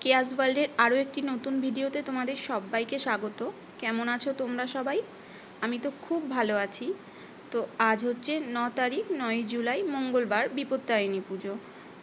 কেয়াস ওয়ার্ল্ডের আরও একটি নতুন ভিডিওতে তোমাদের সবাইকে স্বাগত। কেমন আছো তোমরা সবাই? আমি তো খুব ভালো আছি। তো আজ হচ্ছে 9 তারিখ 9 জুলাই মঙ্গলবার, বিপত্তারিণী পুজো।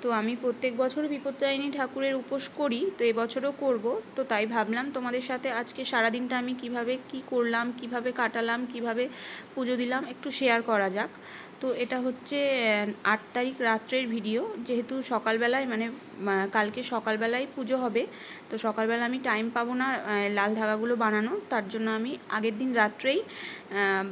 তো আমি প্রত্যেক বছর বিপত্তারিণী ঠাকুরের উপোস করি, তো এবছরও করব। তো তাই ভাবলাম তোমাদের সাথে আজকে সারাদিনটা আমি কিভাবে কি করলাম, কিভাবে কাটালাম, কিভাবে পুজো দিলাম একটু শেয়ার করা যাক। তো এটা হচ্ছে 8 তারিখ রাত্রের ভিডিও, যেহেতু সকালবেলায় কালকে সকালবেলায় পুজো হবে। তো সকালবেলা আমি টাইম পাবো না লাল ধাগাগুলো বানানোর, তার জন্য আমি আগের দিন রাত্রেই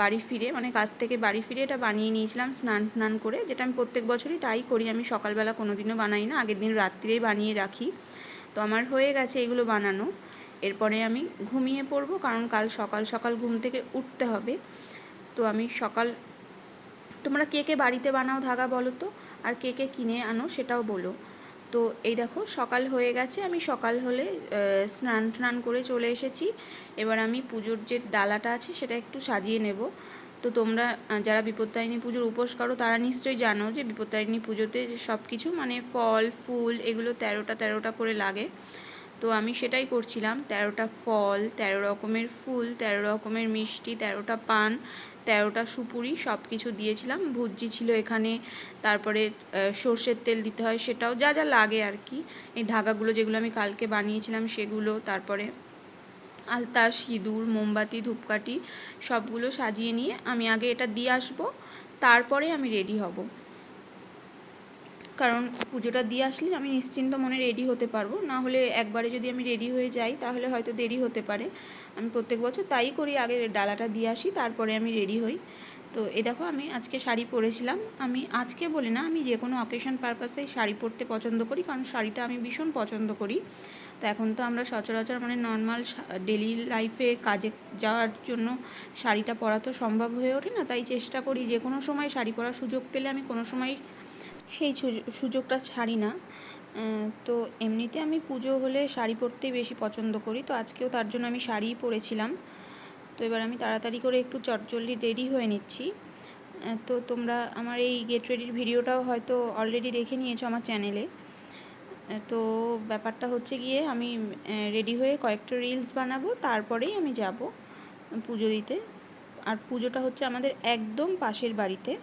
বাড়ি ফিরে কাজ থেকে বাড়ি ফিরে এটা বানিয়ে নিয়েছিলাম স্নান করে, যেটা আমি প্রত্যেক বছরই তাই করি। আমি সকালবেলা কোনো দিনও বানাই না, আগের দিন রাত্রেই বানিয়ে রাখি। তো আমার হয়ে গেছে এগুলো বানানো। এরপরে আমি ঘুমিয়ে পড়বো, কারণ কাল সকাল সকাল ঘুম থেকে উঠতে হবে। তো আমি তোমরা কে কে বাড়িতে বানাও ধাগা বলো তো, আর কে কে কিনে আনো সেটাও বলো। তো এই দেখো সকাল হয়ে গেছে, আমি সকাল হলে স্নান করে চলে এসেছি। এবার আমি পুজোর যে ডালাটা আছে সেটা একটু সাজিয়ে নেব। তো তোমরা যারা বিপত্তারিণী পুজোর উপোস করো তারা নিশ্চয়ই জানো যে বিপত্তারিণী পুজোতে সব কিছু ফল ফুল এগুলো 13টা করে লাগে। তো আমি সেটাই করছিলাম, 13টা ফল, 13 রকমের ফুল, 13 রকমের মিষ্টি, 13টা পান, 13টা সুপুরি সব কিছু দিয়েছিলাম। ভুজি ছিল এখানে, তারপরে সর্ষের তেল দিতে হয়, সেটাও যা যা লাগে আর কি। এই ধাগাগুলো যেগুলো আমি কালকে বানিয়েছিলাম সেগুলো, তারপরে আলতা, সিঁদুর, মোমবাতি, ধূপকাঠি সবগুলো সাজিয়ে নিয়ে আমি আগে এটা দিয়ে আসবো, তারপরে আমি রেডি হব। কারণ পুজোটা দিয়ে আসলে আমি নিশ্চিন্ত মনে রেডি হতে পারবো, না হলে একবারে যদি আমি রেডি হয়ে যাই তাহলে হয়তো দেরি হতে পারে। আমি প্রত্যেক বছর তাই করি, আগে ডালাটা দিয়ে আসি তারপরে আমি রেডি হই। তো এই দেখো আমি আজকে শাড়ি পরেছিলাম। আমি আজকে বলি না, আমি যে কোনো অকেশন পারপাসেই শাড়ি পরতে পছন্দ করি, কারণ শাড়িটা আমি ভীষণ পছন্দ করি। তো এখন তো আমরা সচরাচর নর্মাল ডেলি লাইফে কাজে যাওয়ার জন্য শাড়িটা পরা তো সম্ভব হয়ে ওঠে না, তাই চেষ্টা করি যে কোনো সময় শাড়ি পরার সুযোগ পেলে আমি কোনো সময় সেই সুযোগটা ছাড়ি না। তো এমনিতে আমি পুজো হলে শাড়ি পরতেই বেশি পছন্দ করি, তো আজকেও তার জন্য আমি শাড়িই পরেছিলাম। তো এবার আমি তাড়াতাড়ি করে একটু চটজলদি রেডি হয়ে নিচ্ছি। তো তোমরা আমার এই গেট রেডির ভিডিওটাও হয়তো অলরেডি দেখে নিয়েছো আমার চ্যানেলে। তো ব্যাপারটা হচ্ছে গিয়ে আমি রেডি হয়ে কয়েকটা রিলস বানাবো, তারপরেই আমি যাব পুজো দিতে। আর পুজোটা হচ্ছে আমাদের একদম পাশের বাড়িতে,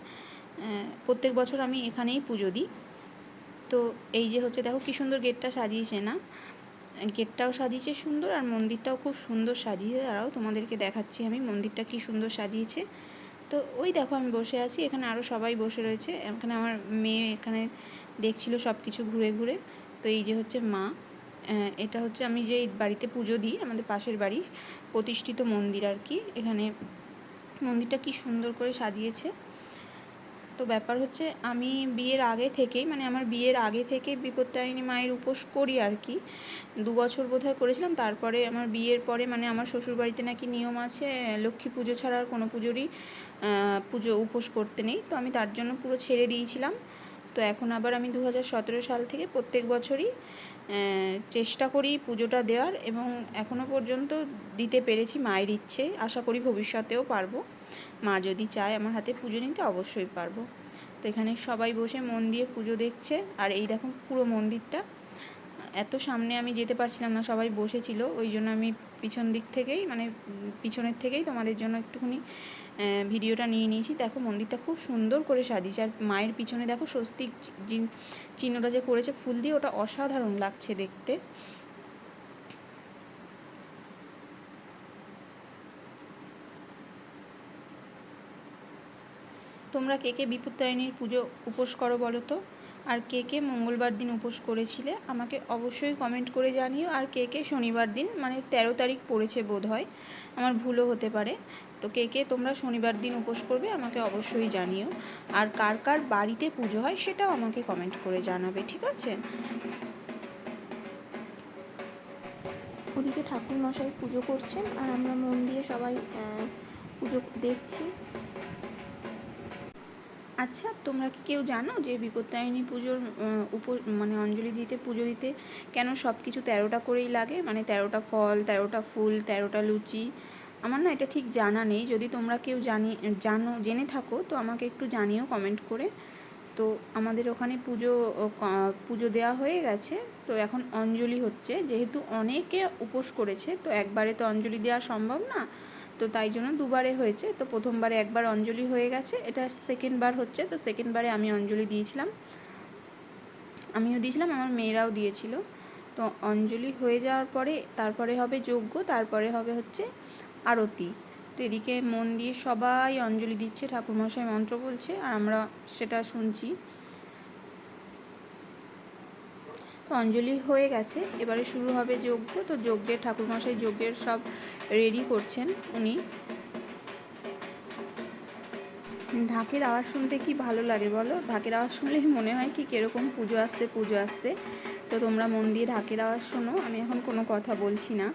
প্রত্যেক বছর আমি এখানেই পুজো দিই। তো এই যে হচ্ছে দেখো কী সুন্দর গেটটা সাজিয়েছে না, গেটটাও সাজিয়েছে সুন্দর, আর মন্দিরটাও খুব সুন্দর সাজিয়েছে। দাঁড়াও তোমাদেরকে দেখাচ্ছি আমি মন্দিরটা কী সুন্দর সাজিয়েছে। তো ওই দেখো আমি বসে আছি, এখানে আরও সবাই বসে রয়েছে। এখানে আমার মেয়ে এখানে দেখছিল সব কিছু ঘুরে ঘুরে। তো এই যে হচ্ছে মা, এটা হচ্ছে আমি যে বাড়িতে পুজো দিই, আমাদের পাশের বাড়ি প্রতিষ্ঠিত মন্দির আর কি। এখানে মন্দিরটা কি সুন্দর করে সাজিয়েছে। তো ব্যাপার হচ্ছে আমি বিয়ের আগে থেকেই আমার বিয়ের আগে থেকে বিপত্তারিণী মায়ের উপোস করি আর কি। 2 বছর বোধহয় করেছিলাম। তারপরে আমার বিয়ের পরে আমার শ্বশুরবাড়িতে নাকি নিয়ম আছে লক্ষ্মী পুজো ছাড়া আর কোনো পুজোরই উপোস করতে নেই। তো আমি তার জন্য পুরো ছেড়ে দিয়েছিলাম। তো এখন আবার আমি 2017 সাল থেকে প্রত্যেক বছরই চেষ্টা করি পুজোটা দেওয়ার, এবং এখনও পর্যন্ত দিতে পেরেছি মায়ের ইচ্ছে। আশা করি ভবিষ্যতেও পারবো, মা যদি চায় আমার হাতে পুজো নিতে অবশ্যই পারবো। তো এখানে সবাই বসে মন দিয়ে পুজো দেখছে। আর এই দেখো পুরো মন্দিরটা, এত সামনে আমি যেতে পারছিলাম না, সবাই বসেছিল, ওই জন্য আমি পিছনের থেকেই তোমাদের জন্য একটুখানি ভিডিওটা নিয়ে নিয়েছি। দেখো মন্দিরটা খুব সুন্দর করে সাজিয়েছে, আর মায়ের পিছনে দেখো স্বস্তিক চিহ্নটা যে করেছে ফুল দিয়ে, ওটা অসাধারণ লাগছে দেখতে। তোমরা কে কে বিপত্তারিণীর পুজো উপোস করো বলো তো, আর কে কে মঙ্গলবার দিন উপোস করেছিলে আমাকে অবশ্যই কমেন্ট করে জানিও। আর কে কে শনিবার দিন 13 তারিখ পড়েছে বোধ হয়, আমার ভুলও হতে পারে। তো কে কে তোমরা শনিবার দিন উপোস করবে আমাকে অবশ্যই জানিও। আর কার কার বাড়িতে পুজো হয় সেটাও আমাকে কমেন্ট করে জানাবে, ঠিক আছে? ওদিকে ঠাকুর মশাই পুজো করছেন, আর আমরা মন দিয়ে সবাই পুজো দেখছি। আচ্ছা, তোমরা কি কেউ জানো যে বিপত্তারিণী পুজোর অঞ্জলি দিতে পুজো দিতে কেন সব কিছু 13টা করেই লাগে? 13টা ফল, 13টা ফুল, 13টা লুচি। আমার না এটা ঠিক জানা নেই, যদি তোমরা কেউ জেনে থাকো তো আমাকে একটু জানিও কমেন্ট করে। তো আমাদের ওখানে পুজো দেওয়া হয়ে গেছে। তো এখন অঞ্জলি হচ্ছে, যেহেতু অনেকে উপোস করেছে তো একবারে তো অঞ্জলি দেওয়া সম্ভব না, তো তাই জন্য দুবারে হয়েছে। তো প্রথমবারে একবার অঞ্জলি হয়ে গেছে, এটা সেকেন্ডবার হচ্ছে। তো সেকেন্ডবারে আমি অঞ্জলি দিয়েছিলাম, আমিও দিয়েছিলাম, আমার মেয়েরাও দিয়েছিল। তো অঞ্জলি হয়ে যাওয়ার পরে তারপরে হবে যজ্ঞ, তারপরে হবে হচ্ছে আরতি। তো এদিকে মন দিয়ে সবাই অঞ্জলি দিচ্ছে, ঠাকুরমশাই মন্ত্র বলছে আর আমরা সেটা শুনছি। তো অঞ্জলি হয়ে গেছে, এবারে শুরু হবে যজ্ঞ। তো যজ্ঞের ঠাকুরমশাই যজ্ঞের সব রেডি করছেন উনি। ঢাকের আওয়াজ শুনতে কি ভালো লাগে বলো, ঢাকের আওয়াজ শুনলেই মনে হয় কি কীরকম পুজো আসছে। তো তোমরা মন দিয়ে ঢাকের আওয়াজ শোনো, আমি এখন কোনো কথা বলছি না।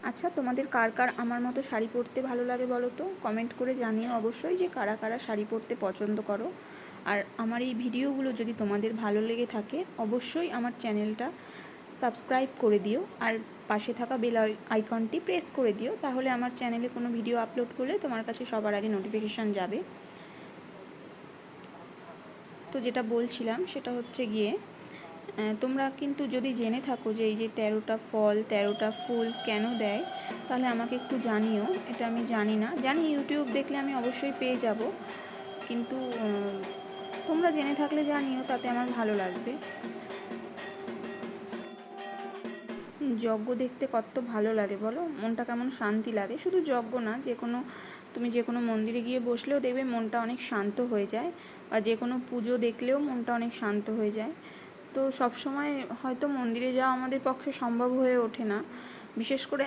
আচ্ছা, তোমাদের কার কার আমার মতো শাড়ি পরতে ভালো লাগে বলো তো, কমেন্ট করে জানিও অবশ্যই যে কারা কারা শাড়ি পরতে পছন্দ করো। আর আমার এই ভিডিওগুলো যদি তোমাদের ভালো লেগে থাকে অবশ্যই আমার চ্যানেলটা সাবস্ক্রাইব করে দিও, আর পাশে থাকা বেল আইকনটি প্রেস করে দিও, তাহলে আমার চ্যানেলে কোনো ভিডিও আপলোড করলে তোমার কাছে সবার আগে নোটিফিকেশান যাবে। তো যেটা বলছিলাম সেটা হচ্ছে গিয়ে, তোমরা কিন্তু যদি জেনে থাকো যে এই যে 13টা ফল 13টা ফুল কেন দেয়, তাহলে আমাকে একটু জানিও। এটা আমি জানি না, জানি ইউটিউব দেখলে আমি অবশ্যই পেয়ে যাব, কিন্তু তোমরা জেনে থাকলে জানিও, তাতে আমার ভালো লাগবে। যজ্ঞ দেখতে কত ভালো লাগে বলো, মনটা কেমন শান্তি লাগে। শুধু যজ্ঞ না, তুমি যে কোনো মন্দিরে গিয়ে বসলেও দেখবে মনটা অনেক শান্ত হয়ে যায়, বা যে কোনো পুজো দেখলেও মনটা অনেক শান্ত হয়ে যায়। তো সবসময় হয়তো মন্দিরে যাওয়া আমাদের পক্ষে সম্ভব হয়ে ওঠে না, বিশেষ করে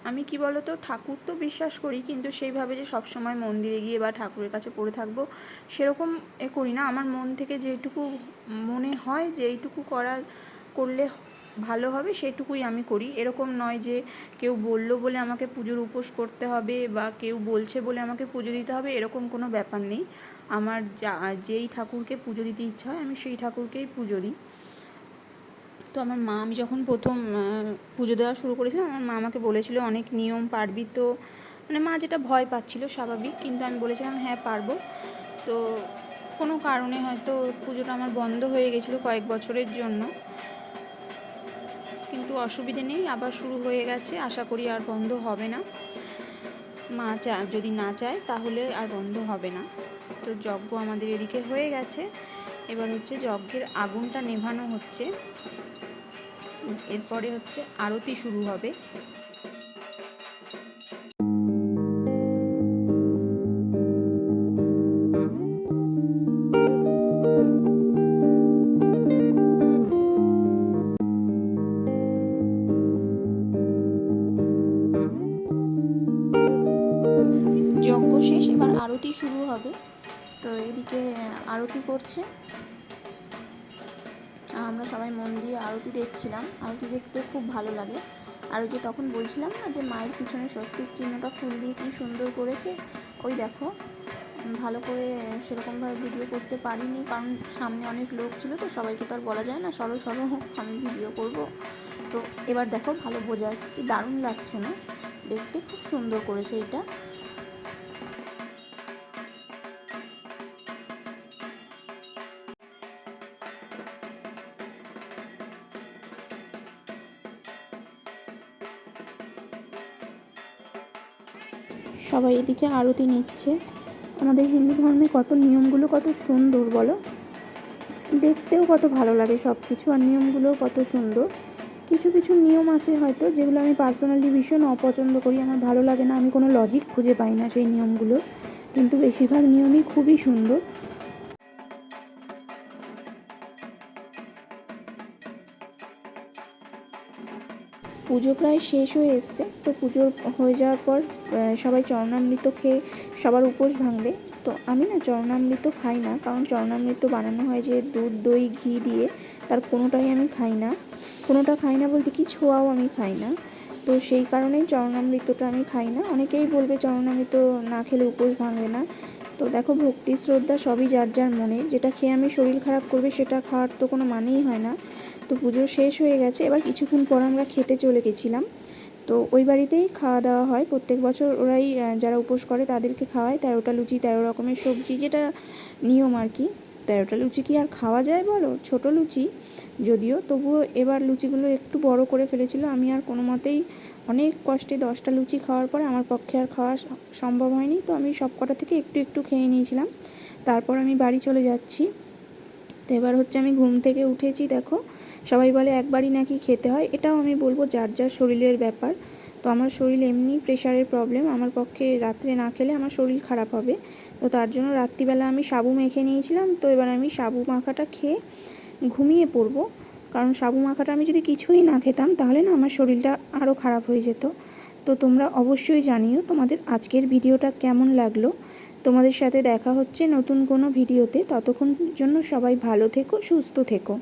আমি কি বলো তো, ঠাকুর তো বিশ্বাস করি, কিন্তু সেইভাবে যে সবসময় মন্দিরে গিয়ে বা ঠাকুরের কাছে পড়ে থাকবো সেরকম করি না। আমার মন থেকে যেটুকু মনে হয় যে এইটুকু করলে ভালো হবে সেটুকুই আমি করি। এরকম নয় যে কেউ বললো বলে আমাকে পুজোর উপোস করতে হবে, বা কেউ বলছে বলে আমাকে পুজো দিতে হবে, এরকম কোনো ব্যাপার নেই। আমার যেই ঠাকুরকে পুজো দিতে ইচ্ছা হয় আমি সেই ঠাকুরকেই পুজো দিই। তো আমার মা, আমি যখন প্রথম পুজো দেওয়া শুরু করেছিলাম, আমার মা আমাকে বলেছিল অনেক নিয়ম পারবি তো, মানে মা যেটা ভয় পাচ্ছিল স্বাভাবিক, কিন্তু আমি বলেছিলাম হ্যাঁ পারবো। তো কোনো কারণে হয়তো পুজোটা আমার বন্ধ হয়ে গেছিলো কয়েক বছরের জন্য, কিন্তু অসুবিধে নেই, আবার শুরু হয়ে গেছে, আশা করি আর বন্ধ হবে না। মা যদি না চায় তাহলে আর বন্ধ হবে না। তো যজ্ঞ আমাদের এদিকে হয়ে গেছে, এবার হচ্ছে যজ্ঞের আগুনটা নেভানো হচ্ছে, এরপরে হচ্ছে আরতি শুরু হবে। যজ্ঞ শেষ, এবার আরতি শুরু হবে। তো এদিকে আরতি করছে, আমরা সবাই মন দিয়ে আরতি দেখছিলাম। আরতি দেখতে খুব ভালো লাগে। আর ওই যে তখন বলছিলাম না যে মায়ের পিছনে স্বস্তিক চিহ্নটা ফুল দিয়ে কী সুন্দর করেছে, ওই দেখো। ভালো করে সেরকমভাবে ভিডিও করতে পারিনি, কারণ সামনে অনেক লোক ছিল, তো সবাইকে তো আর বলা যায় না সরো সরো আমি ভিডিও করব। তো এবার দেখো ভালো বোঝা যাচ্ছে, কি দারুণ লাগছে না দেখতে, খুব সুন্দর করেছে এটা। সবাই এদিকে আরতি নিচ্ছে। আমাদের হিন্দু ধর্মে কত নিয়মগুলো কত সুন্দর বলো, দেখতেও কত ভালো লাগে সব কিছু, আর নিয়মগুলোও কত সুন্দর। কিছু কিছু নিয়ম আছে হয়তো যেগুলো আমি পার্সোনালি ভীষণ অপছন্দ করি, আমার ভালো লাগে না, আমি কোনো লজিক খুঁজে পাই না সেই নিয়মগুলো, কিন্তু বেশিরভাগ নিয়মই খুবই সুন্দর। পুজো প্রায় শেষ হয়ে এসছে, তো পুজো হয়ে যাওয়ার পর সবাই চরণামৃত খেয়ে সবার উপোস ভাঙবে। তো আমি না চরণামৃত খাই না, কারণ চরণামৃত বানানো হয় যে দুধ দই ঘি দিয়ে, তার কোনোটাই আমি খাই না। কোনোটা খাই না বলতে কি, ছোঁয়াও আমি খাই না। তো সেই কারণেই চরণামৃতটা আমি খাই না। অনেকেই বলবে চরণামৃত না খেলে উপোস ভাঙবে না। তো দেখো, ভক্তি শ্রদ্ধা সবই যার যার মনে, যেটা খেয়ে আমি শরীর খারাপ করবে সেটা খাওয়ার তো কোনো মানেই হয় না। তো পুজো শেষ হয়ে গেছে, এবার কিছুক্ষণ পর আমরা খেতে চলে গেছিলাম। তো ওই বাড়িতেই খাওয়া দাওয়া হয় প্রত্যেক বছর, ওরাই যারা উপোস করে তাদেরকে খাওয়ায় 13টা লুচি 13 রকমের সবজি, যেটা নিয়ম আর কি। 13টা লুচি কি আর খাওয়া যায় বলো, ছোট লুচি যদিও, তবুও এবার লুচিগুলো একটু বড় করে ফেলেছিল। আমি আর কোনো মতেই অনেক কষ্টে 10টা লুচি খাওয়ার পরে আমার পক্ষে আর খাওয়া সম্ভব হয়নি, তো আমি সব কটা থেকে একটু একটু খেয়ে নিয়েছিলাম। তারপর আমি বাড়ি চলে যাচ্ছি। তো এবার হচ্ছে আমি ঘুম থেকে উঠেছি, দেখো সবাই বলে একবারই নাকি খেতে হয়, এটাও আমি বলবো যার যার শরীরের ব্যাপার। তো আমার শরীর এমনি প্রেশারের প্রবলেম, আমার পক্ষে রাত্রে না খেলে আমার শরীর খারাপ হবে। তো তার জন্য রাত্রিবেলা আমি সাবু মেখে নিয়েছিলাম। তো এবার আমি সাবু মাখাটা খেয়ে ঘুমিয়ে পড়বো, কারণ সাবু মাখাটা আমি যদি কিছুই না খেতাম তাহলে না আমার শরীরটা আরও খারাপ হয়ে যেত। তো তোমরা অবশ্যই জানিও তোমাদের আজকের ভিডিওটা কেমন লাগলো। তোমাদের সাথে দেখা হচ্ছে নতুন কোনো ভিডিওতে, ততক্ষণ জন্য সবাই ভালো থেকো, সুস্থ থেকো।